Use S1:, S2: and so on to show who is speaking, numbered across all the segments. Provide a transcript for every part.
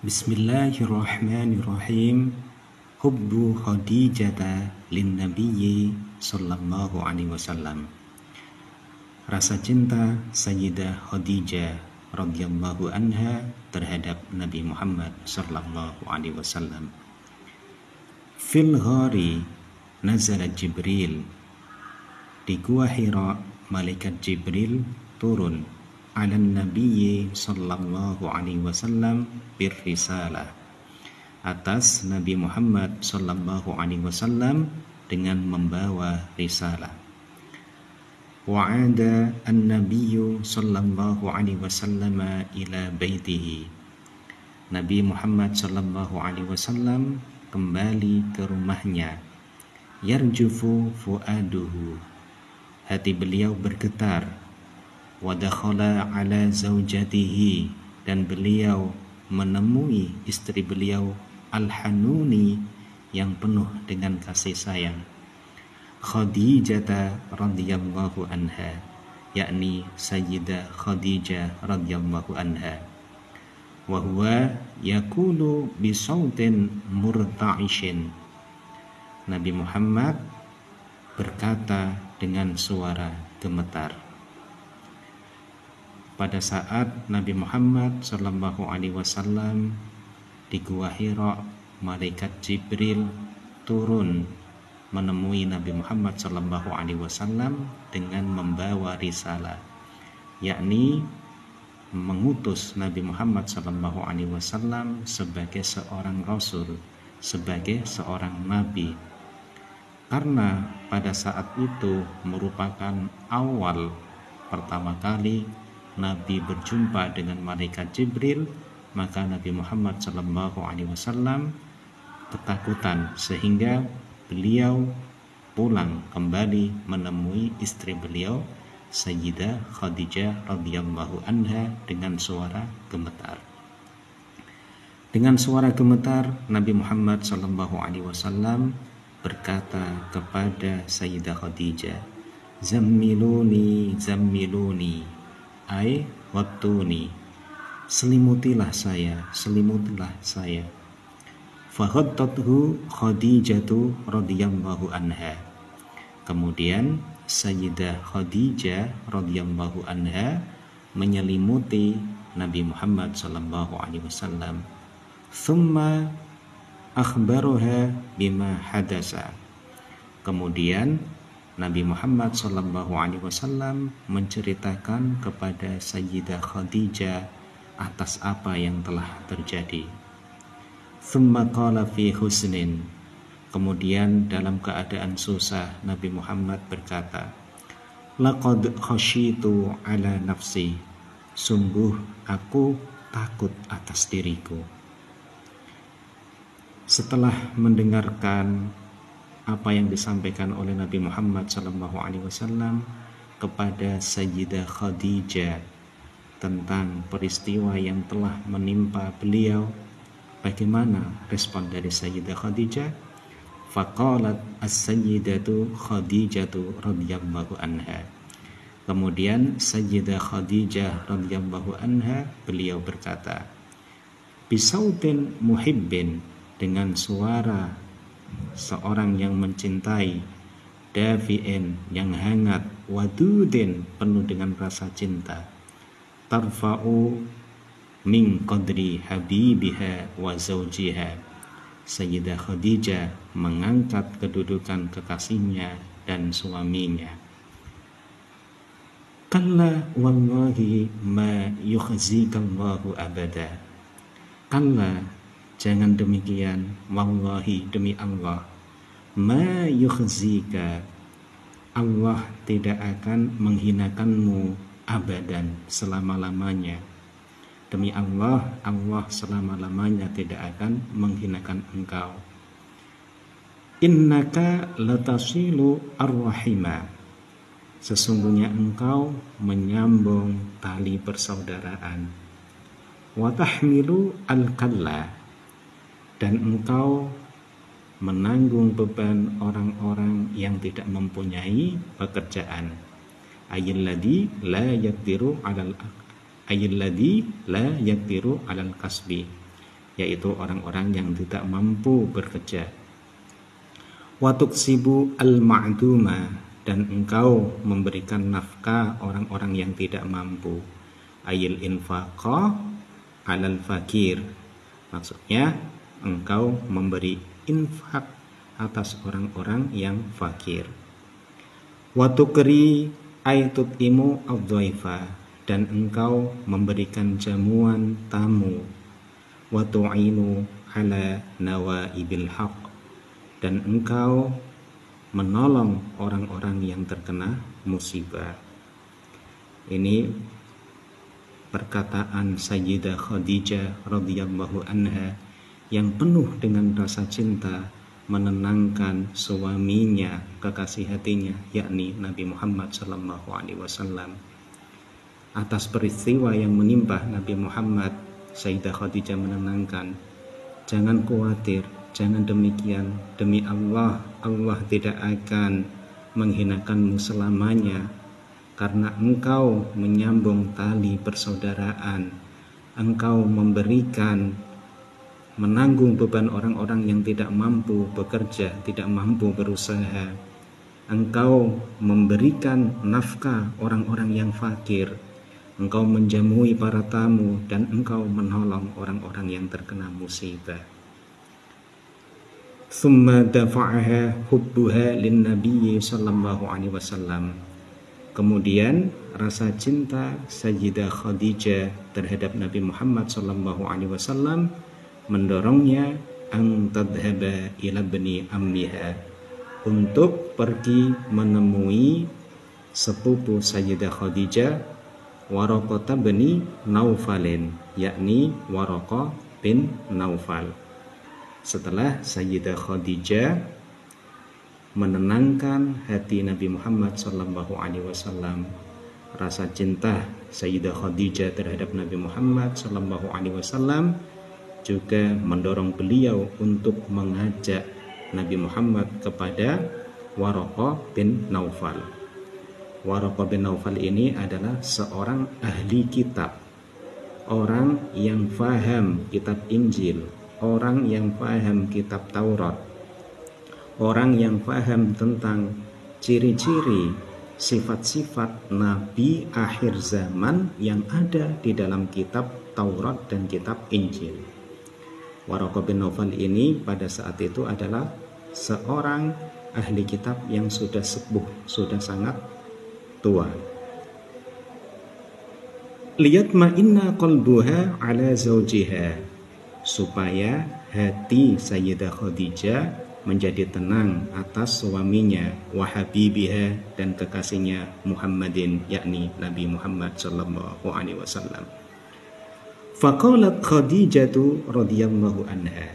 S1: Bismillahirrahmanirrahim. Hubbu Khadijata lin Nabiyyi sallallahu alaihi wasallam. Rasa cinta Sayyidah Khadijah radhiyallahu anha terhadap Nabi Muhammad sallallahu alaihi wasallam. Fil ghari nazala Jibril. Di Gua Hira, malaikat Jibril turun ala Nabiyyi sallallahu alaihi wasallam birrisalah, atas Nabi Muhammad sallallahu alaihi wasallam dengan membawa risalah. Wa'ada an-nabiyyu sallallahu alaihi wasallam ila baitihi. Nabi Muhammad sallallahu alaihi wasallam kembali ke rumahnya. Yarjufu fuaduhu. Hati beliau bergetar. Wa dakhala ala zaujatihi, dan beliau menemui istri beliau Al-Hanuni yang penuh dengan kasih sayang, Khadijah radhiyallahu anha, yakni Sayyidah Khadijah radhiyallahu anha. Wa huwa yaqulu bi sautin murta'ishin. Nabi Muhammad berkata dengan suara gemetar. Pada saat Nabi Muhammad sallallahu alaihi wasallam di Gua Hira, malaikat Jibril turun menemui Nabi Muhammad sallallahu alaihi wasallam dengan membawa risalah, yakni mengutus Nabi Muhammad sallallahu alaihi wasallam sebagai seorang rasul, sebagai seorang nabi. Karena pada saat itu merupakan awal pertama kali Nabi berjumpa dengan malaikat Jibril, maka Nabi Muhammad sallallahu alaihi wasallam ketakutan sehingga beliau pulang kembali menemui istri beliau Sayyidah Khadijah radhiyallahu anha dengan suara gemetar. Dengan suara gemetar Nabi Muhammad sallallahu alaihi wasallam berkata kepada Sayyidah Khadijah, "Zammiluni, zammiluni." Ai wattuni, selimutilah saya, selimutilah saya. Faghattathu Khadijatu radhiyallahu anha. Kemudian Sayyidah Khadijah radhiyallahu anha menyelimuti Nabi Muhammad sallallahu alaihi wasallam. Thumma akhbaruha bima hadasa. Kemudian Nabi Muhammad sallallahu alaihi wasallam menceritakan kepada Sayyidah Khadijah atas apa yang telah terjadi. Thumma qala fi husnin. Kemudian dalam keadaan susah Nabi Muhammad berkata, "Laqad khasyitu ala nafsi." Sungguh aku takut atas diriku. Setelah mendengarkan apa yang disampaikan oleh Nabi Muhammad sallallahu alaihi wasallam kepada Sayyidah Khadijah tentang peristiwa yang telah menimpa beliau, bagaimana respon dari Sayyidah Khadijah? Faqalat as-sayyidatu Khadijatu radhiyallahu anha. Kemudian Sayyidah Khadijah radhiyallahu anha beliau berkata, bisautin muhibbin, dengan suara seorang yang mencintai, dafi'in, yang hangat, wadudin, penuh dengan rasa cinta, tarfa'u min qadri habibiha wa zawjiha. Sayyidah Khadijah mengangkat kedudukan kekasihnya dan suaminya. Kalla wallahi ma yukhzikallahu abada. Kalla, jangan demikian, wallahi, demi Allah, ma yukhzika, Allah tidak akan menghinakanmu abadan, selama-lamanya. Demi Allah, Allah selama-lamanya tidak akan menghinakan engkau. Innaka latasilu ar-rahima. Sesungguhnya engkau menyambung tali persaudaraan. Wa tahmilu al-kalla, dan engkau menanggung beban orang-orang yang tidak mempunyai pekerjaan. Ayyalladzi la yaqdiru 'alal kasbi, yaitu orang-orang yang tidak mampu bekerja. Wa tuksibu al-ma'duma, dan engkau memberikan nafkah orang-orang yang tidak mampu. Ayil infaqa alal fakir, maksudnya engkau memberi infak atas orang-orang yang fakir. Wa tukri aitut imu ad-dhaifa, dan engkau memberikan jamuan tamu. Wa tu'inu ala nawaibil haq, dan engkau menolong orang-orang yang terkena musibah. Ini perkataan Sayyidah Khadijah radhiyallahu anha yang penuh dengan rasa cinta menenangkan suaminya, kekasih hatinya, yakni Nabi Muhammad SAW. Atas peristiwa yang menimpa Nabi Muhammad, Sayyidah Khadijah menenangkan, jangan khawatir, jangan demikian, demi Allah, Allah tidak akan menghinakanmu selamanya, karena engkau menyambung tali persaudaraan, engkau memberikan, menanggung beban orang-orang yang tidak mampu bekerja, tidak mampu berusaha, engkau memberikan nafkah orang-orang yang fakir, engkau menjamui para tamu, dan engkau menolong orang-orang yang terkena musibah. Thumma dafa'aha hubbuha lin nabiyyi sallallahu alaihi wasallam. Kemudian rasa cinta Sayyidah Khadijah terhadap Nabi Muhammad sallallahu alaihi wasallam mendorongnya an tadhhaba ila bani ammiha, untuk pergi menemui sepupu Sayyidah Khadijah, Waraqah bin Naufalin, yakni Waraqah bin Naufal. Setelah Sayyidah Khadijah menenangkan hati Nabi Muhammad SAW, rasa cinta Sayyidah Khadijah terhadap Nabi Muhammad SAW juga mendorong beliau untuk mengajak Nabi Muhammad kepada Waraqah bin Naufal. Waraqah bin Naufal ini adalah seorang ahli kitab, orang yang faham kitab Injil, orang yang paham kitab Taurat, orang yang paham tentang ciri-ciri, sifat-sifat Nabi akhir zaman yang ada di dalam kitab Taurat dan kitab Injil. Waraqah bin Naufal ini pada saat itu adalah seorang ahli kitab yang sudah sepuh, sudah sangat tua. Liyatma'inna qalbuha ala zawjiha, supaya hati Sayyidah Khadijah menjadi tenang atas suaminya, wa habibiha, dan kekasihnya Muhammadin, yakni Nabi Muhammad sallallahu alaihi wasallam. Faqalat Khadijatu radhiyallahu anha,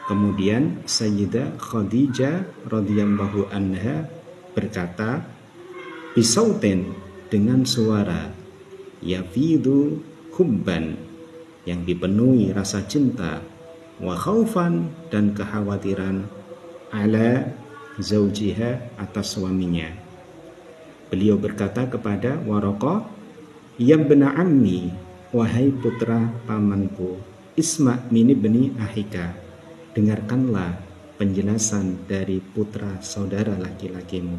S1: kemudian Sayyidah Khadijah radhiyallahu anha berkata, bisautin, dengan suara, yafidu hubban, yang dipenuhi rasa cinta, wa khaufan, dan kekhawatiran, ala zaujiha, atas suaminya. Beliau berkata kepada Waraqah, ya bna ammi, wahai putra pamanku, isma' min ibni ahika, dengarkanlah penjelasan dari putra saudara laki-lakimu.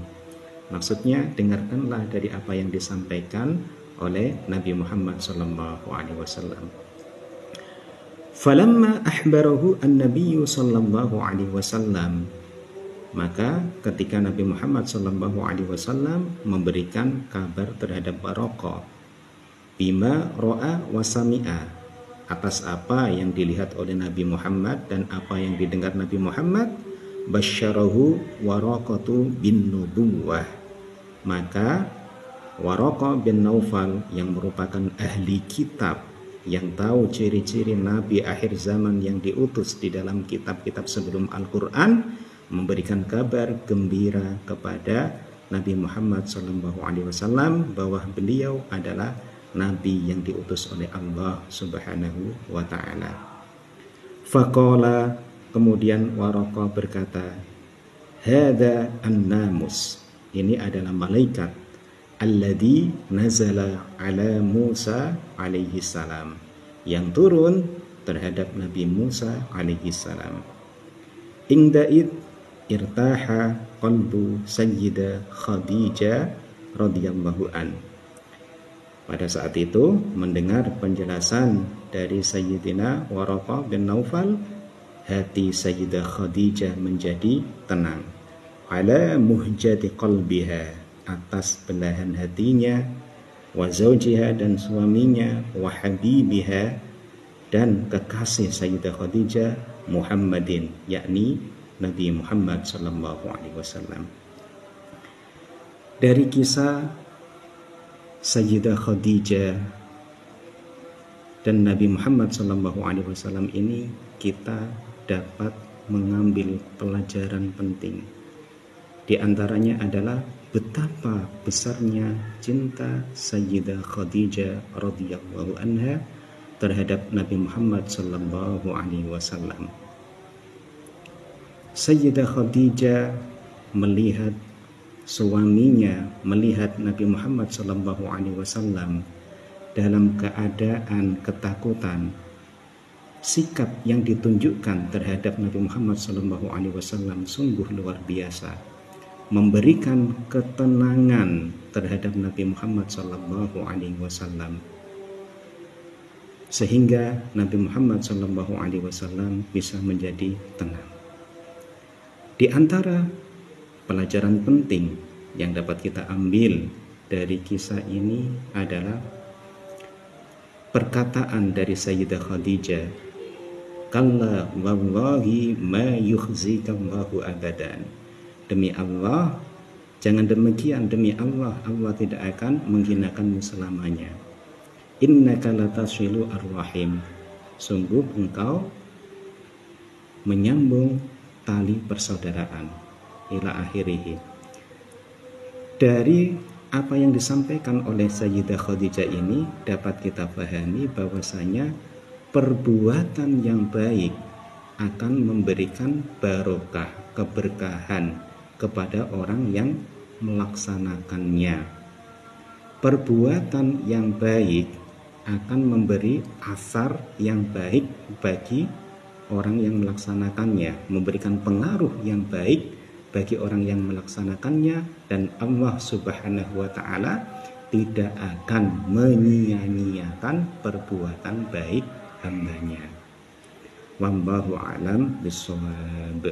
S1: Maksudnya, dengarkanlah dari apa yang disampaikan oleh Nabi Muhammad SAW. Falamma ahbarahu an-nabiy sallallahu alaihi wasallam, maka ketika Nabi Muhammad sallallahu alaihi wasallam memberikan kabar terhadap Waraqah, bima ra'a wa sami'a, atas apa yang dilihat oleh Nabi Muhammad dan apa yang didengar Nabi Muhammad, basyarahu Waraqatu bin nubuwah, maka Waraqah bin Naufal yang merupakan ahli kitab, yang tahu ciri-ciri Nabi akhir zaman yang diutus di dalam kitab-kitab sebelum Al-Quran, memberikan kabar gembira kepada Nabi Muhammad SAW bahwa beliau adalah Nabi yang diutus oleh Allah Subhanahu wa ta'ala. Faqala, kemudian Waraqah berkata, hada an-namus, ini adalah malaikat alladhi nazala ala Musa alaihi salam, yang turun terhadap Nabi Musa alaihi salam. Inda'id irtaha qalbu Sayyidah Khadijah radhiyallahu an. Pada saat itu mendengar penjelasan dari Sayyidina Waraqah bin Naufal, hati Sayyidah Khadijah menjadi tenang. Ala muhjati qalbiha, atas belahan hatinya, wa zawjiha, dan suaminya, wa habibiha, dan kekasih Sayyidah Khadijah, Muhammadin, yakni Nabi Muhammad sallallahu alaihi wasallam. Dari kisah Sayyidah Khadijah dan Nabi Muhammad sallallahu alaihi wasallam ini kita dapat mengambil pelajaran penting. Di antaranya adalah betapa besarnya cinta Sayyidah Khadijah radhiyallahu anha terhadap Nabi Muhammad sallallahu alaihi wasallam. Sayyidah Khadijah melihat suaminya, melihat Nabi Muhammad sallallahu alaihi wasallam dalam keadaan ketakutan. Sikap yang ditunjukkan terhadap Nabi Muhammad sallallahu alaihi wasallam sungguh luar biasa, memberikan ketenangan terhadap Nabi Muhammad sallallahu alaihi wasallam, sehingga Nabi Muhammad sallallahu alaihi wasallam bisa menjadi tenang. Di antara pelajaran penting yang dapat kita ambil dari kisah ini adalah perkataan dari Sayyidah Khadijah, "Kalla wallahi ma yukhzikallahu abadan." Demi Allah, jangan demikian, demi Allah, Allah tidak akan menghinakanmu selamanya. Innaka latasilu ar-rahim. Sungguh engkau menyambung tali persaudaraan. Ila akhirih. Dari apa yang disampaikan oleh Sayyidah Khadijah ini dapat kita pahami bahwasanya perbuatan yang baik akan memberikan barokah, keberkahan kepada orang yang melaksanakannya. Perbuatan yang baik akan memberi asar yang baik bagi orang yang melaksanakannya, memberikan pengaruh yang baik bagi orang yang melaksanakannya, dan Allah Subhanahu wa ta'ala tidak akan menyia-nyiakan perbuatan baik hambanya. Wallahu a'lam bishawab.